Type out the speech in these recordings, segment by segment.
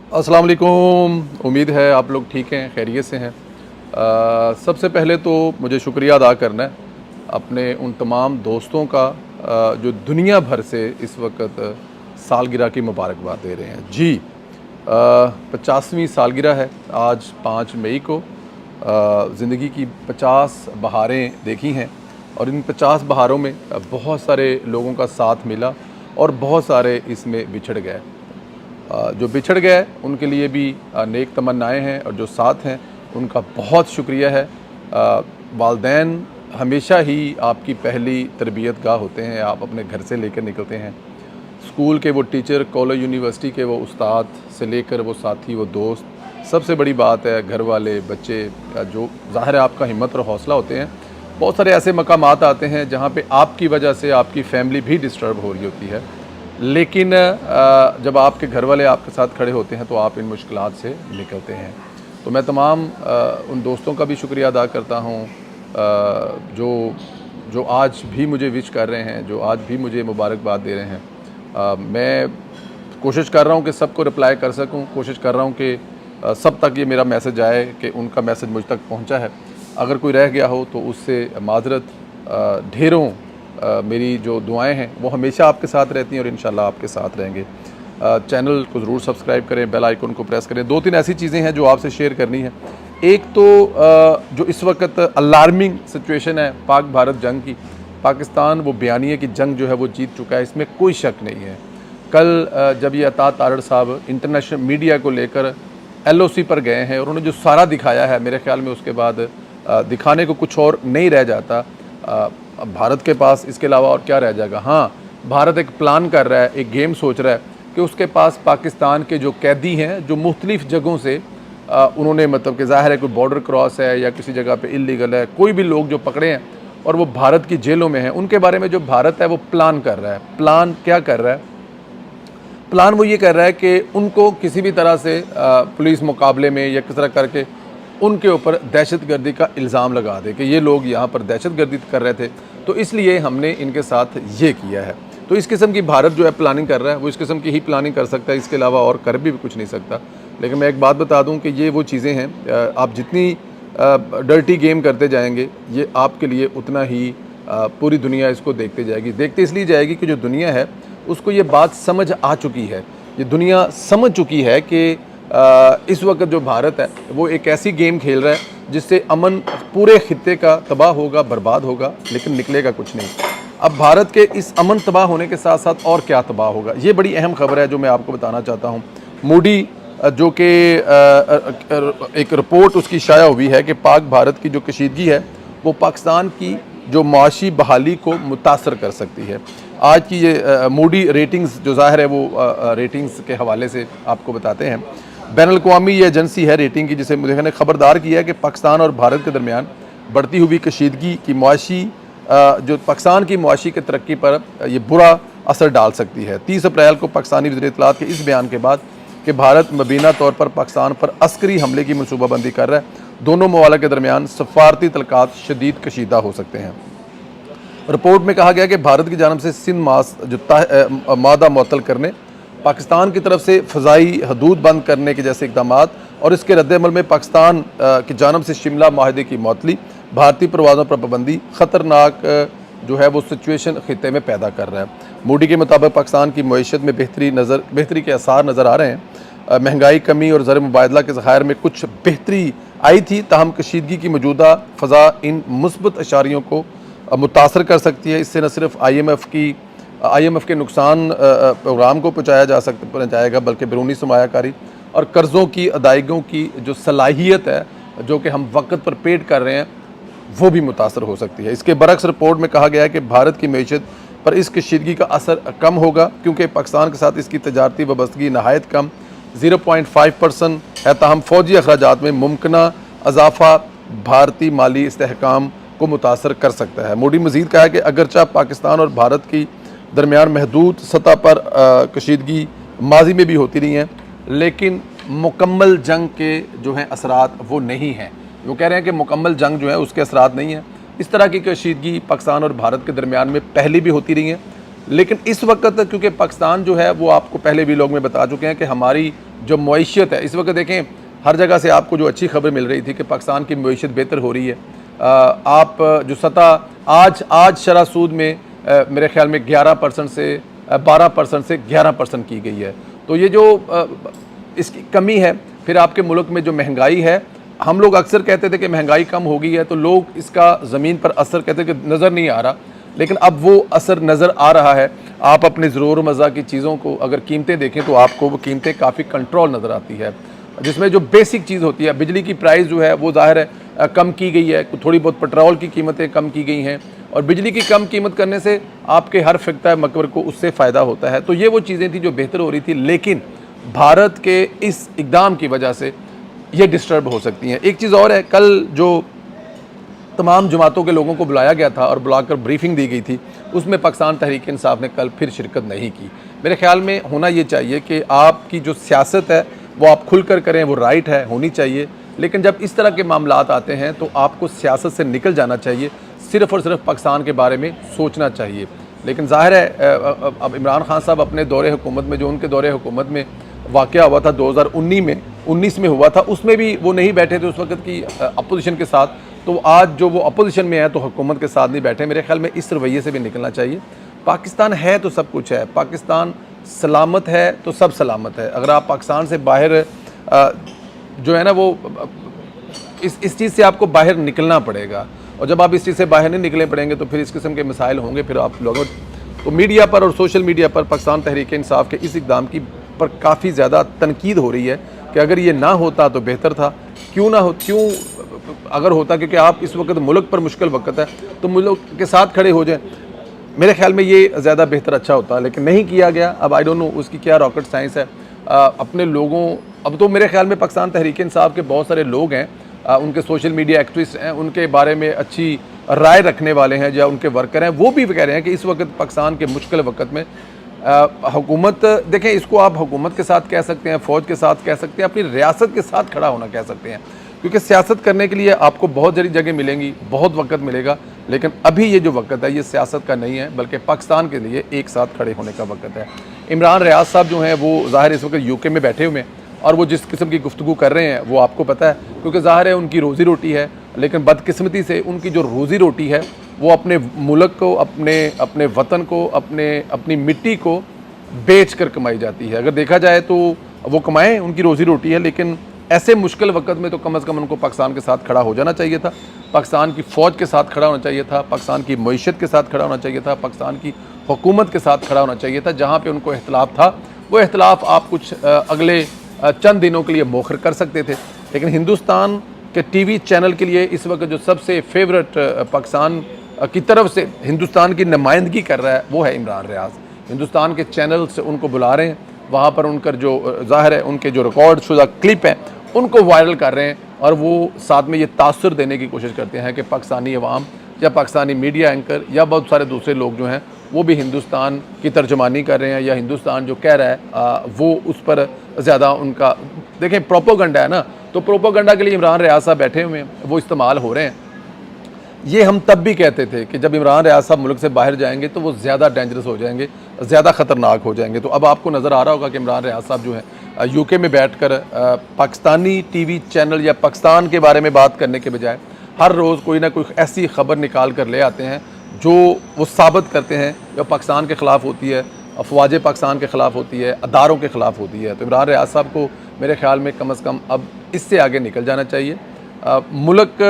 अस्सलाम वालेकुम। उम्मीद है आप लोग ठीक हैं, खैरियत से हैं। सबसे पहले तो मुझे शुक्रिया अदा करना है अपने उन तमाम दोस्तों का जो दुनिया भर से इस वक्त सालगिरह की मुबारकबाद दे रहे हैं। जी, 50वीं सालगिरह है आज 5 मई को। ज़िंदगी की 50 बहारें देखी हैं और इन 50 बहारों में बहुत सारे लोगों का साथ मिला और बहुत सारे इसमें बिछड़ गए। जो बिछड़ गए उनके लिए भी नेक तमन्नाएँ हैं और जो साथ हैं उनका बहुत शुक्रिया है। वालदैन हमेशा ही आपकी पहली तरबियत गाह होते हैं, आप अपने घर से लेकर निकलते हैं। स्कूल के वो टीचर, कॉलेज यूनिवर्सिटी के वो उस्ताद से लेकर वो साथी, वो दोस्त, सबसे बड़ी बात है घर वाले, बच्चे, जो ज़ाहिर है आपका हिम्मत और हौसला होते हैं। बहुत सारे ऐसे मकामात आते हैं जहाँ पे आपकी वजह से आपकी फैमिली भी डिस्टर्ब हो रही होती है, लेकिन जब आपके घर वाले आपके साथ खड़े होते हैं तो आप इन मुश्किलात से निकलते हैं। तो मैं तमाम उन दोस्तों का भी शुक्रिया अदा करता हूँ जो जो आज भी मुझे विश कर रहे हैं, जो आज भी मुझे मुबारकबाद दे रहे हैं। मैं कोशिश कर रहा हूँ कि सबको रिप्लाई कर सकूँ, कोशिश कर रहा हूँ कि सब तक ये मेरा मैसेज आए कि उनका मैसेज मुझ तक पहुँचा है। अगर कोई रह गया हो तो उससे माज़रत। ढेरों मेरी जो दुआएं हैं वो हमेशा आपके साथ रहती हैं और इंशाल्लाह आपके साथ रहेंगे। चैनल को ज़रूर सब्सक्राइब करें, बेल आइकन को प्रेस करें। 2-3 ऐसी चीज़ें हैं जो आपसे शेयर करनी है। एक तो जो इस वक्त अलार्मिंग सिचुएशन है पाक भारत जंग की, पाकिस्तान वो बयानिए की जंग जो है वो जीत चुका है, इसमें कोई शक नहीं है। कल जब ये अता तारड़ साहब इंटरनेशनल मीडिया को लेकर LOC पर गए हैं और उन्होंने जो सारा दिखाया है, मेरे ख्याल में उसके बाद दिखाने को कुछ और नहीं रह जाता। अब भारत के पास इसके अलावा और क्या रह जाएगा। हाँ, भारत एक प्लान कर रहा है, एक गेम सोच रहा है कि उसके पास पाकिस्तान के जो कैदी हैं, जो मुख्तलिफ़ जगहों से उन्होंने मतलब कि ज़ाहिर है कोई बॉर्डर क्रॉस है या किसी जगह पे इल्लीगल है, कोई भी लोग जो पकड़े हैं और वो भारत की जेलों में हैं, उनके बारे में जो भारत है वो प्लान कर रहा है। प्लान क्या कर रहा है? प्लान वो ये कर रहा है कि उनको किसी भी तरह से पुलिस मुकाबले में या किस तरह करके उनके ऊपर दहशतगर्दी का इल्ज़ाम लगा दे कि ये लोग यहाँ पर दहशतगर्दी कर रहे थे, तो इसलिए हमने इनके साथ ये किया है। तो इस किस्म की भारत जो है प्लानिंग कर रहा है, वो इस किस्म की ही प्लानिंग कर सकता है, इसके अलावा और कर भी कुछ नहीं सकता। लेकिन मैं एक बात बता दूं कि ये वो चीज़ें हैं, आप जितनी डर्टी गेम करते जाएंगे ये आपके लिए उतना ही पूरी दुनिया इसको देखते जाएगी। देखते इसलिए जाएगी कि जो दुनिया है उसको ये बात समझ आ चुकी है, ये दुनिया समझ चुकी है कि इस वक्त जो भारत है वो एक ऐसी गेम खेल रहा है जिससे अमन पूरे खित्ते का तबाह होगा, बर्बाद होगा, लेकिन निकलेगा कुछ नहीं। अब भारत के इस अमन तबाह होने के साथ साथ और क्या तबाह होगा, ये बड़ी अहम खबर है जो मैं आपको बताना चाहता हूँ। मूडी जो कि एक रिपोर्ट उसकी शाया हुई है कि पाक भारत की जो कशीदगी है वो पाकिस्तान की जो माशी बहाली को मुतासर कर सकती है। आज की ये मूडी रेटिंग्स जो ज़ाहिर है वो रेटिंग्स के हवाले से आपको बताते हैं। बैनुल-अक़वामी ये एजेंसी है रेटिंग की, जिसे मुझे ने ख़बरदार किया है कि पाकिस्तान और भारत के दरमियान बढ़ती हुई कशीदगी की मुआशी जो पाकिस्तान की मुआशी की तरक्की पर ये बुरा असर डाल सकती है। 30 अप्रैल को पाकिस्तानी वज़ीर इत्तलाआत के इस बयान के बाद कि भारत मुबीना तौर पर पाकिस्तान पर अस्करी हमले की मनसूबाबंदी कर रहा है, दोनों ममालिक के दरमियान सफारती तल्क़ात शदीद कशीदा हो सकते हैं। रिपोर्ट में कहा गया कि भारत की जानब से सिंध मादा मुअत्तल करने, पाकिस्तान की तरफ से फ़ज़ाई हदूद बंद करने के जैसे इक़दाम और इसके रद्द-ए-अमल में पाकिस्तान की जानब से शिमला माहदे की मुअत्तली, भारतीय परवाज़ों पर पाबंदी ख़तरनाक जो है वो सिचुएशन खित्ते में पैदा कर रहा है। मूडी के मुताबिक पाकिस्तान की मईशत में बेहतरी के आसार नज़र आ रहे हैं। महंगाई कमी और ज़र मुबादला के ज़खायर में कुछ बेहतरी आई थी, ताहम कशीदगी की मौजूदा फ़ज़ा इन मुस्बत अशारियों को मुतासर कर सकती है। इससे न सिर्फ IMF के नुकसान प्रोग्राम को पहुँचाएगा बल्कि बैरूनी सरमायाकारी और कर्ज़ों की अदायगियों की जो सलाहियत है जो कि हम वक्त पर पेड कर रहे हैं वो भी मुतासर हो सकती है। इसके बरक्स रिपोर्ट में कहा गया है कि भारत की मईशत पर इस कशीदगी का असर कम होगा क्योंकि पाकिस्तान के साथ इसकी तजारती वाबस्तगी नहायत कम 0.5% है, ताहम फ़ौजी अखराजात में मुमकिना इजाफ़ा भारतीय माली इस्तेहकाम को मुतासर कर सकता है। मूडी मज़ीद कहा है कि अगरचा पाकिस्तान और भारत की दरमियान महदूद सतह पर कशीदगी माजी में भी होती रही हैं, लेकिन मुकम्मल जंग के जो हैं असरात वो नहीं हैं। वो कह रहे हैं कि मुकम्मल जंग जो है उसके असरात नहीं हैं। इस तरह की कशीदगी पाकिस्तान और भारत के दरमियान में पहले भी होती रही हैं, लेकिन इस वक्त क्योंकि पाकिस्तान जो है वो आपको पहले भी लोग में बता चुके हैं कि हमारी जो मईशत है, इस वक्त देखें हर जगह से आपको जो अच्छी खबर मिल रही थी कि पाकिस्तान की मईशत बेहतर हो रही है। आप जो सतह आज शरह सूद में मेरे ख्याल में 11% से 12% से 11% की गई है। तो ये जो इसकी कमी है। फिर आपके मुल्क में जो महंगाई है, हम लोग अक्सर कहते थे कि महंगाई कम हो गई है तो लोग इसका ज़मीन पर असर कहते थे कि नज़र नहीं आ रहा, लेकिन अब वो असर नज़र आ रहा है। आप अपने ज़रूर मज़ा की चीज़ों को अगर कीमतें देखें तो आपको वो कीमतें काफ़ी कंट्रोल नज़र आती है, जिसमें जो बेसिक चीज़ होती है, बिजली की प्राइस जो है वो ज़ाहिर है कम की गई है, थोड़ी बहुत पेट्रोल की कीमतें कम की गई हैं, और बिजली की कम कीमत करने से आपके हर फ़िक्ता मकबर को उससे फ़ायदा होता है। तो ये वो चीज़ें थी जो बेहतर हो रही थी, लेकिन भारत के इस इक़दाम की वजह से ये डिस्टर्ब हो सकती हैं। एक चीज़ और है, कल जो तमाम जमातों के लोगों को बुलाया गया था और बुलाकर ब्रीफिंग दी गई थी, उसमें पाकिस्तान तहरीक इंसाफ ने कल फिर शिरकत नहीं की। मेरे ख्याल में होना ये चाहिए कि आपकी जो सियासत है वो आप खुल कर करें, वो राइट है, होनी चाहिए, लेकिन जब इस तरह के मामलात आते हैं तो आपको सियासत से निकल जाना चाहिए, सिर्फ़ और सिर्फ पाकिस्तान के बारे में सोचना चाहिए। लेकिन ज़ाहिर है अब इमरान खान साहब अपने दौरे हुकूमत में, जो उनके दौरे हुकूमत में वाक़या हुआ था 2019 में हुआ था, उसमें भी वो नहीं बैठे थे उस वक्त की अपोजिशन के साथ। तो आज जो वो अपोजिशन में है तो हुकूमत के साथ नहीं बैठे। मेरे ख्याल में इस रवैये से भी निकलना चाहिए। पाकिस्तान है तो सब कुछ है, पाकिस्तान सलामत है तो सब सलामत है। अगर आप पाकिस्तान से बाहर जो है ना वो इस चीज़ से आपको बाहर निकलना पड़ेगा, और जब आप इस चीज़ से बाहर नहीं निकले पड़ेंगे तो फिर इस किस्म के मसाइल होंगे। फिर आप लोगों तो मीडिया पर और सोशल मीडिया पर पाकिस्तान तहरीक इंसाफ के इस इक़दाम की पर काफ़ी ज़्यादा तनकीद हो रही है कि अगर ये ना होता तो बेहतर था, क्यों अगर होता, क्योंकि आप इस वक्त मुल्क पर मुश्किल वक्त है तो मुल्क के साथ खड़े हो जाएं। मेरे ख्याल में ये ज़्यादा बेहतर अच्छा होता, लेकिन नहीं किया गया। अब आई डोंट नो उसकी क्या रॉकेट साइंस है। अपने लोगों, अब तो मेरे ख्याल में पाकिस्तान तहरीक इंसाफ के बहुत सारे लोग हैं, उनके सोशल मीडिया एक्टिविस्ट हैं, उनके बारे में अच्छी राय रखने वाले हैं, या उनके वर्कर हैं, वो भी कह रहे हैं कि इस वक्त पाकिस्तान के मुश्किल वक्त में हुकूमत, देखें इसको आप हुकूमत के साथ कह सकते हैं, फ़ौज के साथ कह सकते हैं, अपनी रियासत के साथ खड़ा होना कह सकते हैं, क्योंकि सियासत करने के लिए आपको बहुत सारी जगह मिलेंगी, बहुत वक्त मिलेगा, लेकिन अभी ये जो वक्त है ये सियासत का नहीं है, बल्कि पाकिस्तान के लिए एक साथ खड़े होने का वक्त है। इमरान रियाज साहब जो हैं वो ज़ाहिर इस वक्त यूके में बैठे हुए हैं, और वो जिस किस्म की गुफ्तगू कर रहे हैं वो आपको पता है, क्योंकि ज़ाहिर है उनकी रोज़ी रोटी है, लेकिन बदकिस्मती से उनकी जो रोज़ी रोटी है वो अपने मुल्क को, अपने वतन को, अपनी मिट्टी को बेच कर कमाई जाती है। अगर देखा जाए तो वो कमाएं, उनकी रोज़ी रोटी है, लेकिन ऐसे मुश्किल वक्त में तो कम से कम उनको पाकिस्तान के साथ खड़ा हो जाना चाहिए था, पाकिस्तान की फ़ौज के साथ खड़ा होना चाहिए था, पाकिस्तान की मईशत के साथ खड़ा होना चाहिए था, पाकिस्तान की हुकूमत के साथ खड़ा होना चाहिए था। जहाँ पे उनको इख्तलाफ था वो इख्तलाफ आप कुछ अगले चंद दिनों के लिए मौखर कर सकते थे, लेकिन हिंदुस्तान के टीवी चैनल के लिए इस वक्त जो सबसे फेवरेट पाकिस्तान की तरफ से हिंदुस्तान की नुमाइंदगी कर रहा है वो है इमरान रियाज। हिंदुस्तान के चैनल से उनको बुला रहे हैं, वहाँ पर उनका जो ज़ाहिर है उनके जो रिकॉर्ड शुदा क्लिप हैं उनको वायरल कर रहे हैं, और वो साथ में ये तासुर देने की कोशिश करते हैं कि पाकिस्तानी अवाम या पाकिस्तानी मीडिया एंकर या बहुत सारे दूसरे लोग जो हैं वो भी हिंदुस्तान की तर्जुमानी कर रहे हैं, या हिंदुस्तान जो कह रहा है वो उस पर ज़्यादा उनका, देखें प्रोपोगंडा है ना, तो प्रोपोगंडा के लिए इमरान रियाज साहब बैठे हुए हैं, वो इस्तेमाल हो रहे हैं। ये हम तब भी कहते थे कि जब इमरान रियाज साहब मुल्क से बाहर जाएंगे तो वो ज़्यादा डेंजरस हो जाएंगे, ज़्यादा ख़तरनाक हो जाएंगे। तो अब आपको नज़र आ रहा होगा कि इमरान रियाज साहब जो हैं यूके में बैठकर पाकिस्तानी टीवी चैनल या पाकिस्तान के बारे में बात करने के बजाय हर रोज़ कोई ना कोई ऐसी खबर निकाल कर ले आते हैं जो वो साबित करते हैं जो पाकिस्तान के ख़िलाफ़ होती है, अफवाज पाकिस्तान के ख़िलाफ़ होती है, अदारों के ख़िलाफ़ होती है। तो इमरान रियाज साहब को मेरे ख्याल में कम से कम अब इससे आगे निकल जाना चाहिए। मुल्क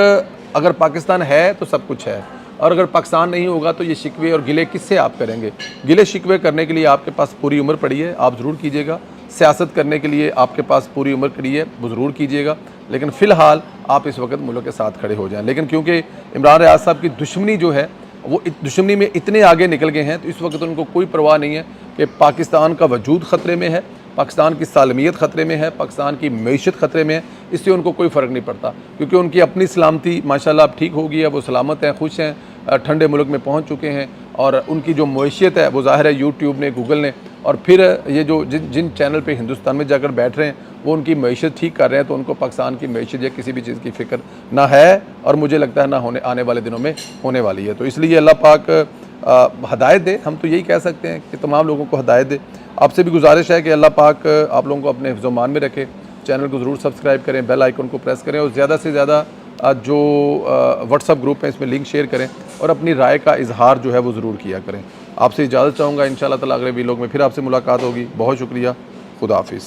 अगर पाकिस्तान है तो सब कुछ है, और अगर पाकिस्तान नहीं होगा तो ये शिकवे और गिले किससे आप करेंगे। गिले शिकवे करने के लिए आपके पास पूरी उम्र पड़ी है, आप ज़रूर कीजिएगा। सियासत करने के लिए आपके पास पूरी उम्र पड़ी है, वो ज़रूर कीजिएगा, लेकिन फ़िलहाल आप इस वक्त मुल्क के साथ खड़े हो जाएं। लेकिन क्योंकि इमरान रियाज साहब की दुश्मनी जो है वो दुश्मनी में इतने आगे निकल गए हैं, तो इस वक्त उनको कोई परवाह नहीं है कि पाकिस्तान का वजूद ख़तरे में है, पाकिस्तान की सालमियत ख़तरे में है, पाकिस्तान की मईशत ख़तरे में है। इससे उनको कोई फ़र्क नहीं पड़ता, क्योंकि उनकी अपनी सलामती माशाल्लाह अब ठीक हो गई है, वो सलामत हैं, खुश हैं, ठंडे मुल्क में पहुंच चुके हैं, और उनकी जो मईशत है वो ज़ाहिर है यूट्यूब ने, गूगल ने, और फिर ये जो जिन चैनल पे हिंदुस्तान में जाकर बैठ रहे हैं वो उनकी मईशत ठीक कर रहे हैं। तो उनको पाकिस्तान की मईशत या किसी भी चीज़ की फ़िक्र ना है, और मुझे लगता है ना आने वाले दिनों में होने वाली है। तो इसलिए अल्लाह पाक हदायत दे। हम तो यही कह सकते हैं कि तमाम लोगों को हदायत दे। आपसे भी गुजारिश है कि अल्लाह पाक आप लोगों को अपने हिफ्ज़-ओ-मान में रखे। चैनल को ज़रूर सब्सक्राइब करें, बेल आइकन को प्रेस करें और ज़्यादा से ज़्यादा जो व्हाट्सअप ग्रुप है इसमें लिंक शेयर करें और अपनी राय का इजहार जो है वो ज़रूर किया करें। आपसे इजाज़त चाहूँगा। इंशाअल्लाह ताला अगले वीलॉग में फिर आपसे मुलाकात होगी। बहुत शुक्रिया। खुदा हाफिज़।